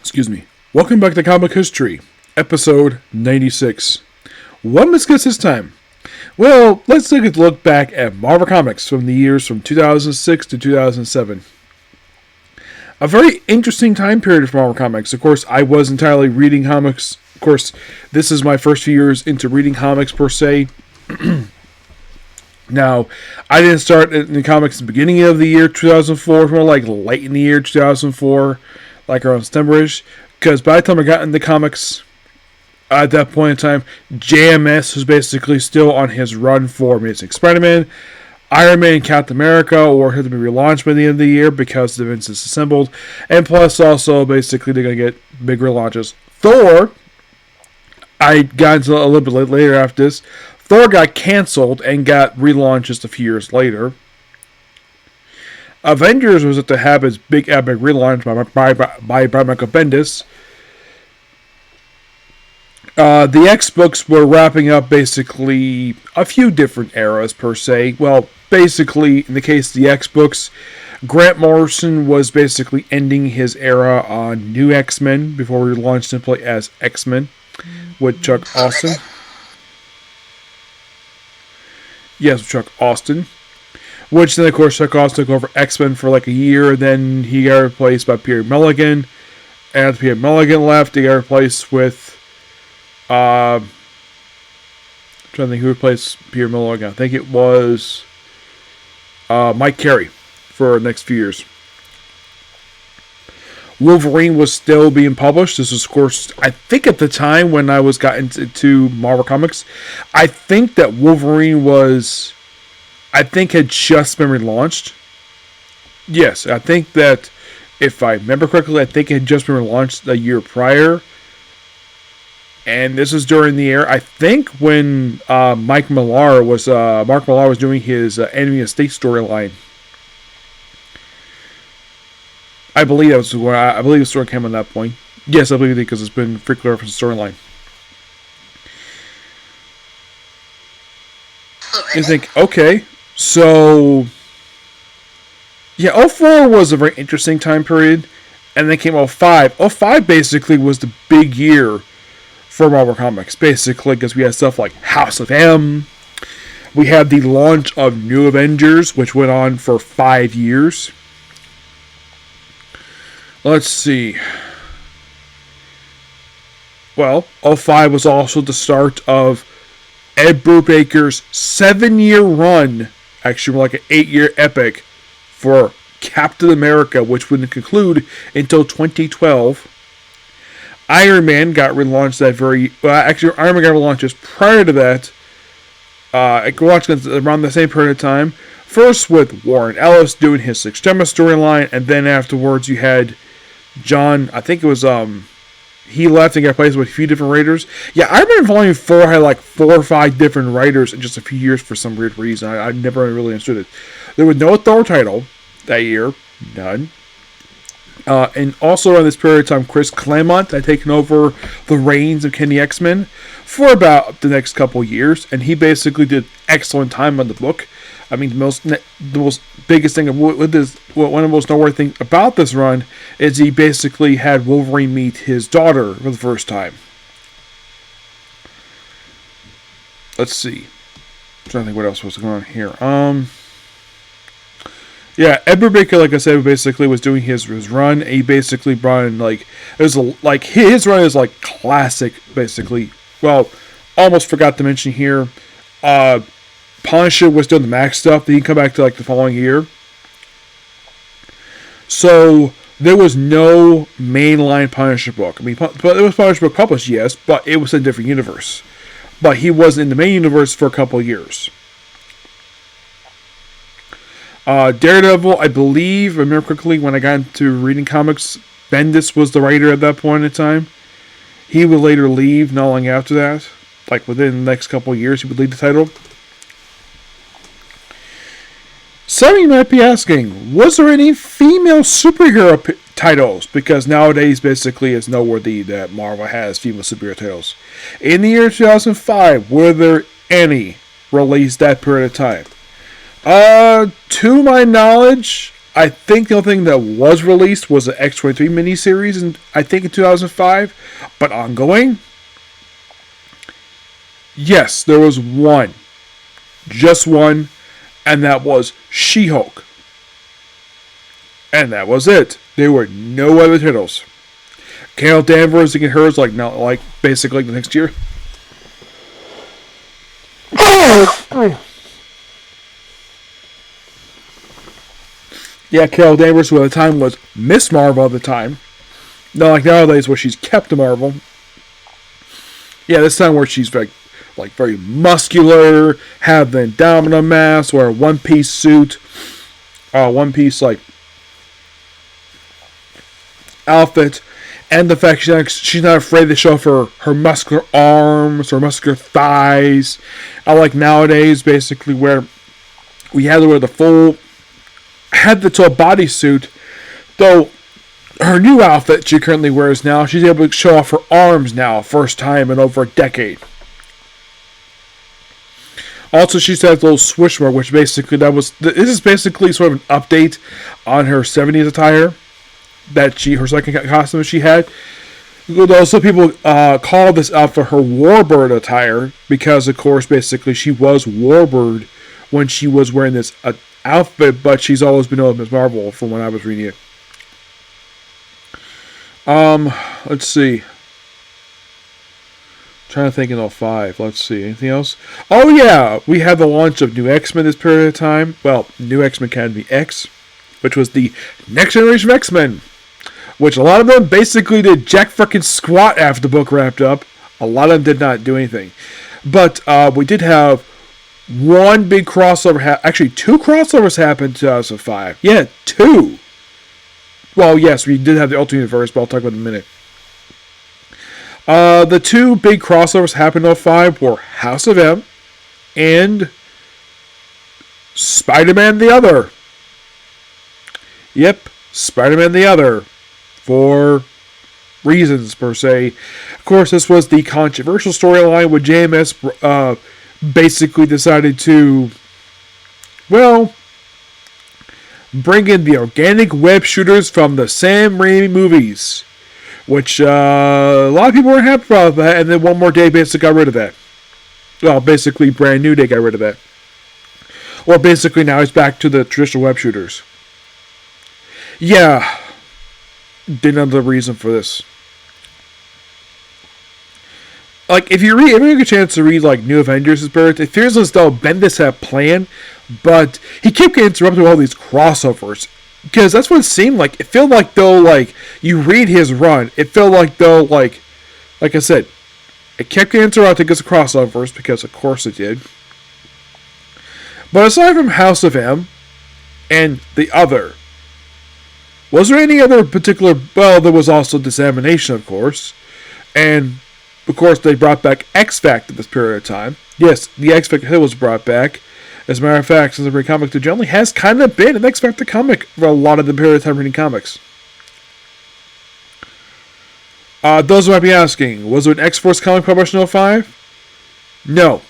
Excuse me. Welcome back to Comic History, episode 96. What miscuts this time? Well, let's take a look back at Marvel Comics from the years from 2006 to 2007. A very interesting time period for Marvel Comics. Of course, I was entirely reading comics. Of course, this is my first few years into reading comics per se. Now, I didn't start in the comics at the beginning of the year 2004, more like late in the year 2004, like around September-ish, because by the time I got into comics, at that point in time, JMS was basically still on his run for Amazing Spider-Man, Iron Man and Captain America, or had to be relaunched by the end of the year because the events disassembled, and plus also basically they're going to get big relaunches. Thor, I got into a little bit later after this. Thor got canceled and got relaunched just a few years later. Avengers was at to have its big epic relaunch by Michael Bendis. The X-Books were wrapping up basically a few different eras per se. Well, basically, in the case of the X-Books, Grant Morrison was basically ending his era on New X-Men before we launched simply as X-Men with Chuck Austin. Yes, Chuck Austin. Which then, of course, Chuck Austin took over X-Men for like a year. Then he got replaced by Pierre Mulligan. And after Pierre Mulligan left, he got replaced with... I'm trying to think who replaced Pierre Mulligan. I think it was Mike Carey for the next few years. Wolverine was still being published. This was, of course, I think at the time when I was got into Marvel Comics, I think that Wolverine was, had just been relaunched. Yes, I think that, if I remember correctly, I think it had just been relaunched a year prior. And this was during the year, I think, when Mark Millar was doing his Enemy of State storyline. I believe that was where I believe the story came at that point. Yes, I believe it because it's been frequently referenced storyline. You think, okay, so yeah, 04 was a very interesting time period, and then came 05. 05 basically was the big year for Marvel Comics, basically, because we had stuff like House of M. We had the launch of New Avengers, which went on for 5 years. Let's see. Well, 05 was also the start of Ed Brubaker's 7-year run, actually more like an 8-year epic, for Captain America, which wouldn't conclude until 2012. Iron Man got relaunched Iron Man got relaunched just prior to that. It launched around the same period of time. First with Warren Ellis doing his Extrema storyline, and then afterwards you had John, I think it was, he left and got replaced with a few different writers. Yeah, I remember Volume 4 had like 4 or 5 different writers in just a few years for some weird reason. I never really understood it. There was no Thor title that year. None. And also around this period of time, Chris Claremont had taken over the reins of Kenny X-Men for about the next couple years, and he basically did excellent time on the book. I mean, the most biggest thing with this, one of the most noteworthy things about this run is he basically had Wolverine meet his daughter for the first time. Let's see. I'm trying to think what else was going on here. Yeah, Ed Brubaker, like I said, basically was doing his run. He basically brought in his run is like classic, basically. Well, almost forgot to mention here. Punisher was doing the Max stuff. Then he come back to like the following year. So there was no mainline Punisher book. I mean, but there was Punisher book published, yes, but it was a different universe. But he was in the main universe for a couple of years. Daredevil, I believe, remember quickly when I got into reading comics, Bendis was the writer at that point in time. He would later leave not long after that. Like within the next couple of years, he would leave the title. Some of you might be asking, was there any female superhero titles? Because nowadays, basically, it's noteworthy that Marvel has female superhero titles. In the year 2005, were there any released that period of time? To my knowledge, I think the only thing that was released was the X-23 miniseries, I think in 2005. But ongoing, yes, there was one. Just one. And that was She-Hulk. And that was it. There were no other titles. Carol Danvers to get hers basically the next year. Yeah, Carol Danvers, who at the time was Miss Marvel at the time. Not like nowadays where she's Captain Marvel. Yeah, this time where she's very muscular, have the Indominus mask, wear a one-piece suit, one-piece outfit, and the fact she's not afraid to show off her muscular arms or muscular thighs. I like nowadays, basically, where we had to wear the full head-to-toe bodysuit, though her new outfit she currently wears now, she's able to show off her arms now, first time in over a decade. Also, she has a little swoosh mark, which basically this is basically sort of an update on her 70s attire that her second costume she had. Also, people call this outfit her Warbird attire because, of course, basically she was Warbird when she was wearing this outfit, but she's always been known as Ms. Marvel from when I was reading it. Let's see. I'm trying to think in 05. Let's see. Anything else? Oh, yeah. We had the launch of New X-Men this period of time. Well, New X-Men Academy X, which was the next generation of X-Men, which a lot of them basically did jack frickin' squat after the book wrapped up. A lot of them did not do anything. But we did have one big crossover. Actually, two crossovers happened in 2005. Yeah, two. Well, yes, we did have the Ultimate Universe, but I'll talk about it in a minute. The two big crossovers happened in 2005 were House of M and Spider-Man the Other. Yep, Spider-Man the Other. For reasons, per se. Of course, this was the controversial storyline where JMS basically decided to, bring in the organic web shooters from the Sam Raimi movies. Which a lot of people weren't happy about that, and then one more day basically got rid of that. Well, basically Brand New Day got rid of that. Or basically now he's back to the traditional web shooters. Yeah. Didn't know the reason for this. If you get a chance to read New Avengers' Spirit, it feels as though Bendis had a plan, but he kept getting interrupted with all these crossovers. Because that's what it seemed like. It felt like though, you read his run, it felt like though, like I said, it kept getting interrupted because of crossovers, because of course it did. But aside from House of M and The Other, was there any other particular... Well, there was also Dissemination, of course. And, of course, they brought back X-Factor this period of time. Yes, the X-Factor was brought back. As a matter of fact, since the comic book generally has kind of been an X-Factor comic for a lot of the period of time reading comics. Those who might be asking, was there an X-Force comic published in 2005? No.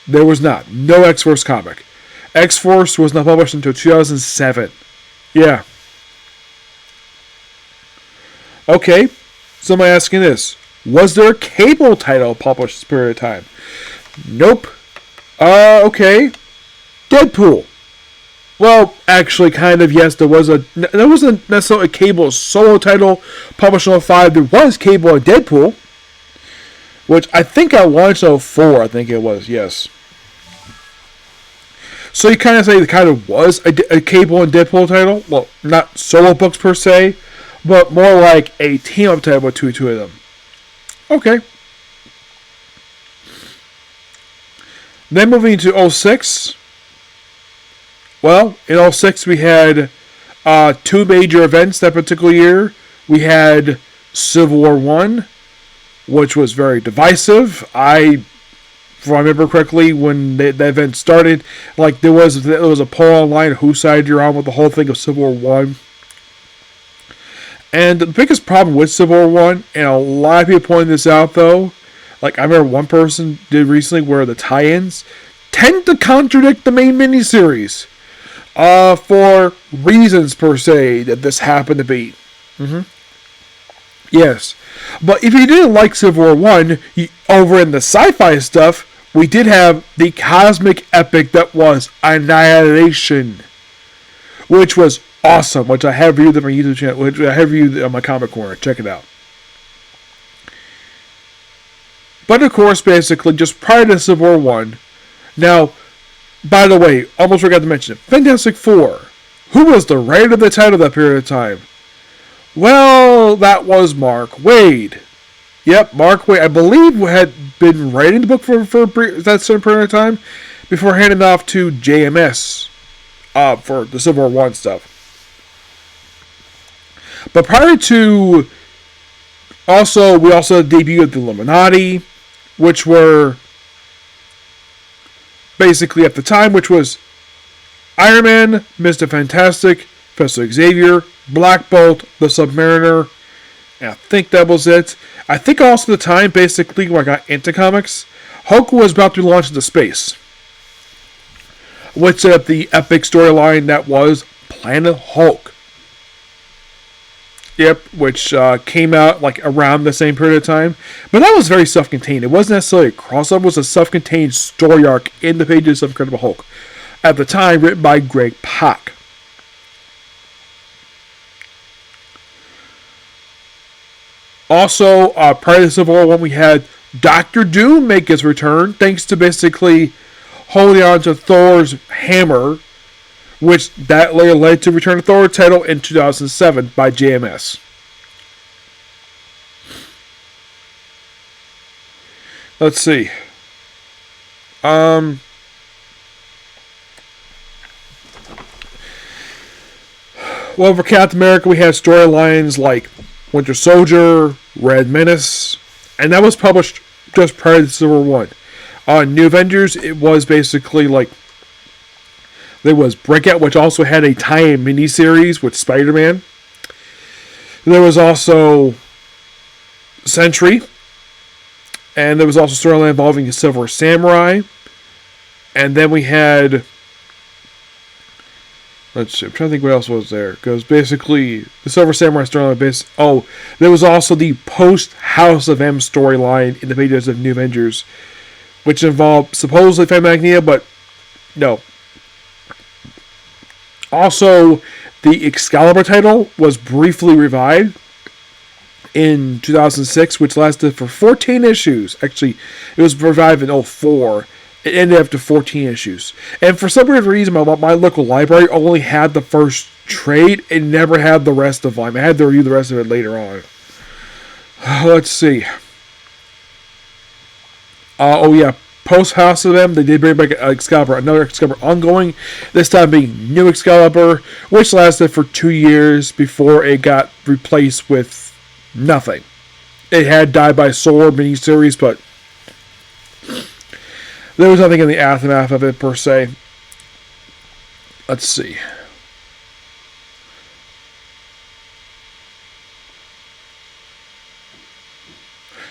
There was not. No X-Force comic. X-Force was not published until 2007. Yeah. Okay, somebody asking this. Was there a Cable title published this period of time? Nope. Okay. Deadpool. Well, actually, kind of, yes, there wasn't necessarily a Cable solo title published in 2005. There was Cable and Deadpool, which I think I launched in 2004, I think it was, yes. So you kind of say there kind of was a Cable and Deadpool title. Well, not solo books per se, but more like a team-up title with two of them. Okay. Then moving into 2006. Well, in 2006 we had two major events that particular year. We had Civil War 1, which was very divisive. If I remember correctly, when the event started, there was a poll online whose side you're on with the whole thing of Civil War 1. And the biggest problem with Civil War 1, and a lot of people pointed this out though, I remember one person did recently where the tie-ins tend to contradict the main miniseries. For reasons per se that this happened to be. Yes. But if you didn't like Civil War 1, over in the sci-fi stuff, we did have the cosmic epic that was Annihilation, which was awesome, which I have reviewed on my YouTube channel, which I have reviewed on my Comic Corner. Check it out. But of course, basically, just prior to Civil War 1, now, by the way, almost forgot to mention it, Fantastic Four. Who was the writer of the title that period of time? Well, that was Mark Waid. Yep, Mark Waid, I believe, had been writing the book for that certain period of time before handing it off to JMS for the Civil War 1 stuff. But prior to, we also debuted the Illuminati, which were basically at the time, which was Iron Man, Mr. Fantastic, Professor Xavier, Black Bolt, the Submariner, and I think that was it. I think also at the time, basically, when I got into comics, Hulk was about to launch into space, which set up the epic storyline that was Planet Hulk. Yep, which came out like around the same period of time. But that was very self-contained. It wasn't necessarily a crossover. It was a self-contained story arc in the pages of Incredible Hulk. At the time, written by Greg Pak. Also, prior to Civil War 1, we had Doctor Doom make his return, thanks to basically holding on to Thor's hammer, which that later led to Return of Thor title in 2007 by JMS. Let's see. Well, for Captain America, we had storylines like Winter Soldier, Red Menace, and that was published just prior to Civil War 1. New Avengers, it was basically like there was Breakout, which also had a tie-in miniseries with Spider-Man. There was also Sentry, and there was also a storyline involving the Silver Samurai. And then we had, let's see, I'm trying to think what else was there. Because basically, the Silver Samurai storyline, there was also the post-House of M storyline in the pages of New Avengers, which involved supposedly Femme Magneto, but no. Also, the Excalibur title was briefly revived in 2006, which lasted for 14 issues. Actually, it was revived in 2004. It ended after 14 issues. And for some weird reason, my local library only had the first trade and never had the rest of them. I had to review the rest of it later on. Let's see. Post House of M, they did bring back Excalibur, another Excalibur ongoing, this time being New Excalibur, which lasted for 2 years before it got replaced with nothing. It had Died by Sword miniseries, but there was nothing in the aftermath of it per se. Let's see.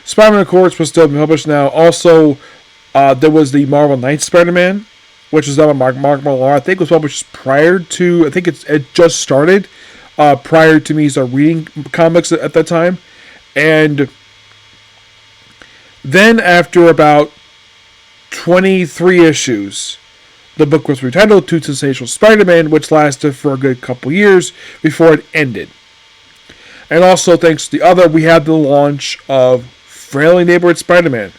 Spider-Man, of course, was still published now. Also, there was the Marvel Knights Spider-Man, which was done by Mark Millar. I think it was published prior to, I think it just started prior to me reading comics at that time. And then after about 23 issues, the book was retitled to Sensational Spider-Man, which lasted for a good couple years before it ended. And also, thanks to the other, we had the launch of Friendly Neighborhood Spider-Man,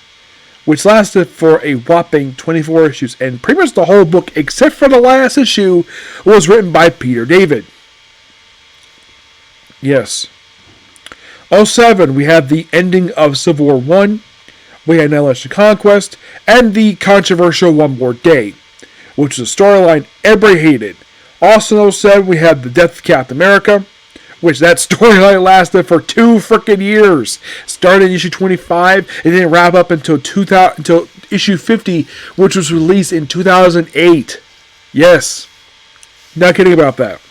which lasted for a whopping 24 issues. And pretty much the whole book, except for the last issue, was written by Peter David. Yes. 2007, we had the ending of Civil War 1. We had Annihilation Conquest. And the controversial One More Day, which is a storyline everybody hated. Also in 2007, we had the death of Captain America, which that storyline lasted for 2 freaking years. Started in issue 25 and didn't wrap up until issue 50, which was released in 2008. Yes. Not kidding about that.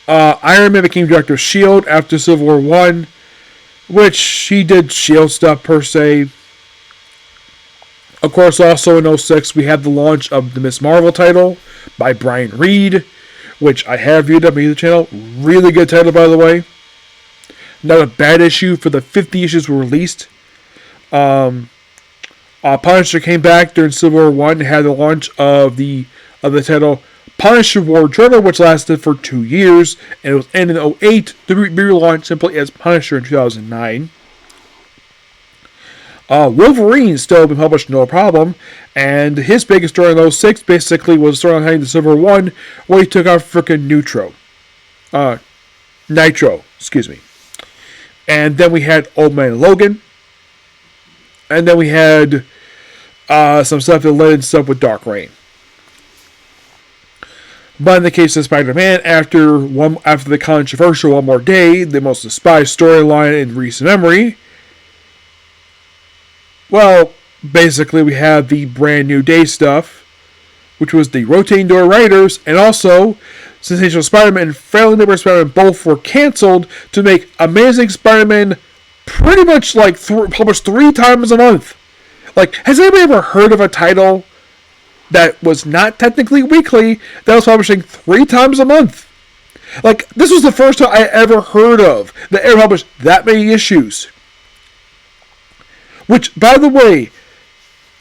Iron Man became director of S.H.I.E.L.D. after Civil War 1, which he did S.H.I.E.L.D. stuff per se. Of course, also in 06, we had the launch of the Miss Marvel title by Brian Reed, which I have viewed on my YouTube channel. Really good title, by the way. Not a bad issue for the 50 issues were released. Punisher came back during Civil War 1 and had the launch of the title Punisher War Journal, which lasted for 2 years, and it was ended in 08 to be relaunched simply as Punisher in 2009. Wolverine still been published no problem, and his biggest story in 06 basically was the story on the Civil War 1, where he took out frickin' Nitro, excuse me. And then we had Old Man Logan, and then we had some stuff that led into stuff with Dark Reign. But in the case of Spider-Man, after the controversial One More Day, the most despised storyline in recent memory, well, basically we have the Brand New Day stuff, which was the Rotating Door Writers, and also Sensational Spider-Man and Fairly Neighbor Spider-Man both were canceled to make Amazing Spider-Man pretty much like published 3 times a month. Like, has anybody ever heard of a title that was not technically weekly that was publishing 3 times a month? Like, this was the first time I ever heard of that ever published that many issues. Which, by the way,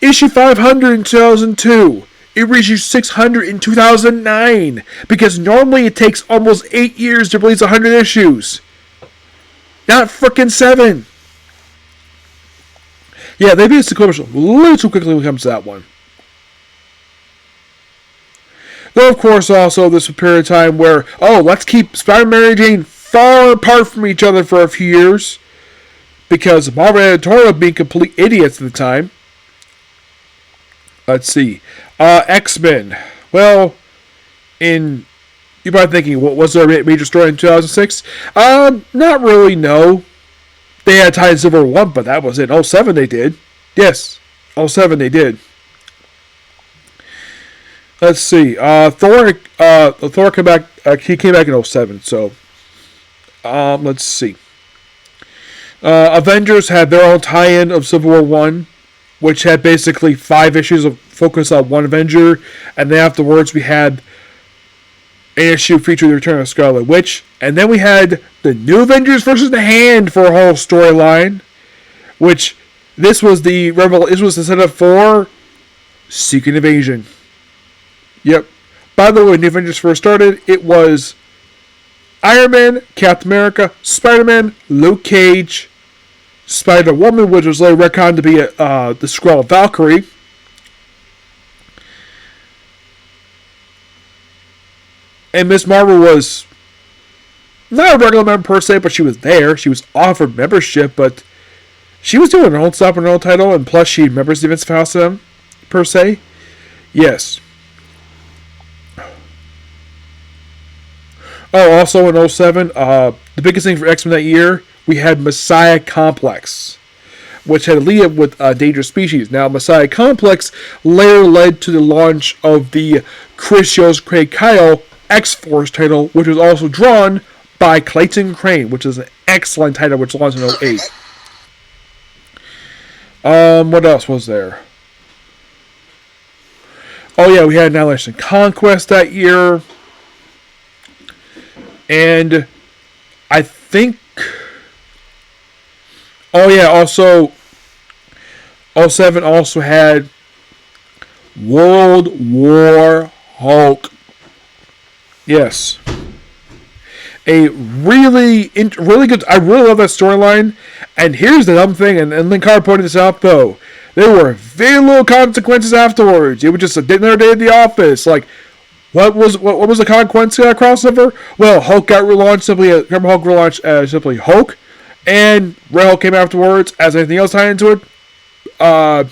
issue 500 in 2002, it reached 600 in 2009, because normally it takes almost 8 years to release 100 issues. Not frickin' 7. Yeah, they beat us to commercial a little too quickly when it comes to that one. Though, of course, also this was a period of time where, let's keep Spider-Man and Mary Jane far apart from each other for a few years, because Marvel editorial being complete idiots at the time. Let's see. X-Men. Well, you're probably thinking, what was their major story in 2006? Not really, no. They had tied Civil War 1, but that was it. 07 they did. Yes, 07 they did. Let's see. Thor came back. He came back in 07. So, let's see. Avengers had their own tie-in of Civil War 1, which had basically 5 issues of focus on one Avenger, and then afterwards we had an issue featuring the return of Scarlet Witch, and then we had the New Avengers versus the Hand for a whole storyline, which this was the setup for Secret Invasion. Yep. By the way, when New Avengers first started, it was Iron Man, Captain America, Spider-Man, Luke Cage, Spider-Woman, which was later retconned to be the Skrull Valkyrie, and Miss Marvel was not a regular member per se, but she was there. She was offered membership, but she was doing her own stuff on her own title, and plus she remembers the events of House of M, per se. Yes. Also in 07, the biggest thing for X-Men that year, we had Messiah Complex, which had a lead-up with Dangerous Species. Now, Messiah Complex later led to the launch of the Chris Yost, Craig Kyle X-Force title, which was also drawn by Clayton Crane, which is an excellent title, which launched in 08. What else was there? Oh yeah, we had Annihilation Conquest that year. And I think... Oh yeah, also 07 also had World War Hulk. Yes. A really good... I really love that storyline. And here's the dumb thing, and Lynn Carr pointed this out though. There were very little consequences afterwards. It was just another day at the office. Like, what was the consequence of that crossover? Well, Hulk got relaunched simply Hulk, and Red Hulk came afterwards. As anything else tied into it, well,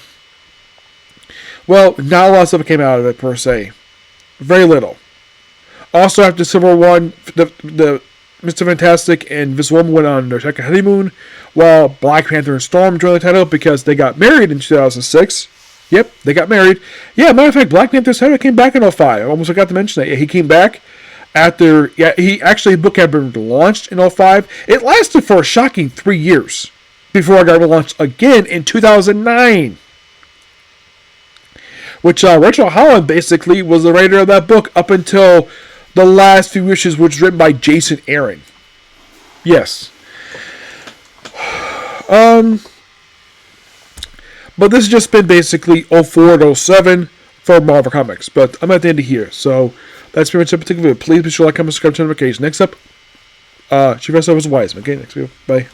not a lot of stuff came out of it per se. Very little. Also, after Civil War 1, the Mr. Fantastic and Invisible Woman went on their second honeymoon, while Black Panther and Storm joined the title because they got married in 2006. Yep, they got married. Yeah, matter of fact, Black Panther's title came back in 05. I almost forgot to mention that. Yeah, he came back after... Yeah, the book had been launched in 05. It lasted for a shocking 3 years before it got relaunched again in 2009. which Rachel Holland basically was the writer of that book up until the last few issues, which was written by Jason Aaron. Yes. But this has just been basically 04 to 07 for Marvel Comics. But I'm at the end of here, so that's pretty much it. Particular. Please be sure to like, comment, subscribe, turn notifications. Next up, Chief was Wiseman. Okay, next video. Bye.